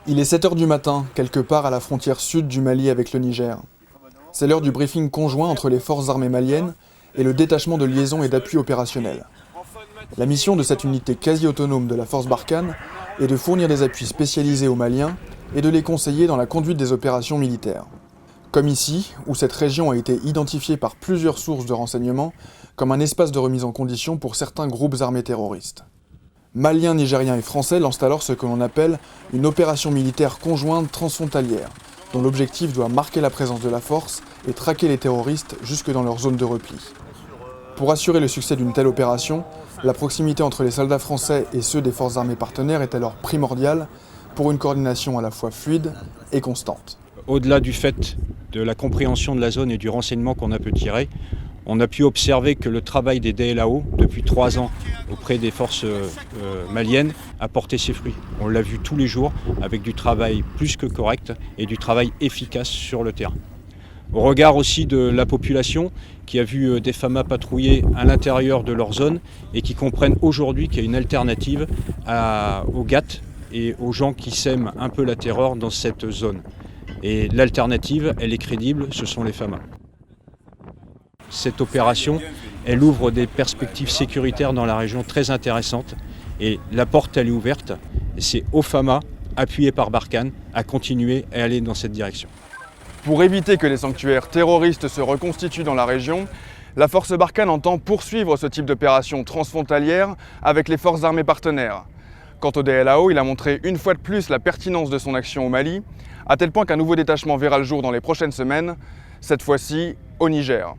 Il est 7 heures du matin, quelque part à la frontière sud du Mali avec le Niger. C'est l'heure du briefing conjoint entre les forces armées maliennes et le détachement de liaison et d'appui opérationnel. La mission de cette unité quasi autonome de la force Barkhane est de fournir des appuis spécialisés aux Maliens et de les conseiller dans la conduite des opérations militaires. Comme ici, où cette région a été identifiée par plusieurs sources de renseignements comme un espace de remise en condition pour certains groupes armés terroristes. Maliens, Nigériens et Français lancent alors ce que l'on appelle une opération militaire conjointe transfrontalière, dont l'objectif doit marquer la présence de la force et traquer les terroristes jusque dans leur zone de repli. Pour assurer le succès d'une telle opération, la proximité entre les soldats français et ceux des forces armées partenaires est alors primordiale pour une coordination à la fois fluide et constante. Au-delà du fait de la compréhension de la zone et du renseignement qu'on a pu tirer, on a pu observer que le travail des DLAO depuis 3 ans auprès des forces maliennes a porté ses fruits. On l'a vu tous les jours avec du travail plus que correct et du travail efficace sur le terrain. Au regard aussi de la population qui a vu des FAMA patrouiller à l'intérieur de leur zone et qui comprennent aujourd'hui qu'il y a une alternative aux GAT et aux gens qui sèment un peu la terreur dans cette zone. Et l'alternative, elle est crédible, ce sont les FAMA. Cette opération, elle ouvre des perspectives sécuritaires dans la région très intéressantes et la porte, elle est ouverte. Et c'est aux FAMA, appuyés par Barkhane, à continuer à aller dans cette direction. Pour éviter que les sanctuaires terroristes se reconstituent dans la région, la force Barkhane entend poursuivre ce type d'opération transfrontalière avec les forces armées partenaires. Quant au DLAO, il a montré une fois de plus la pertinence de son action au Mali, à tel point qu'un nouveau détachement verra le jour dans les prochaines semaines, cette fois-ci au Niger.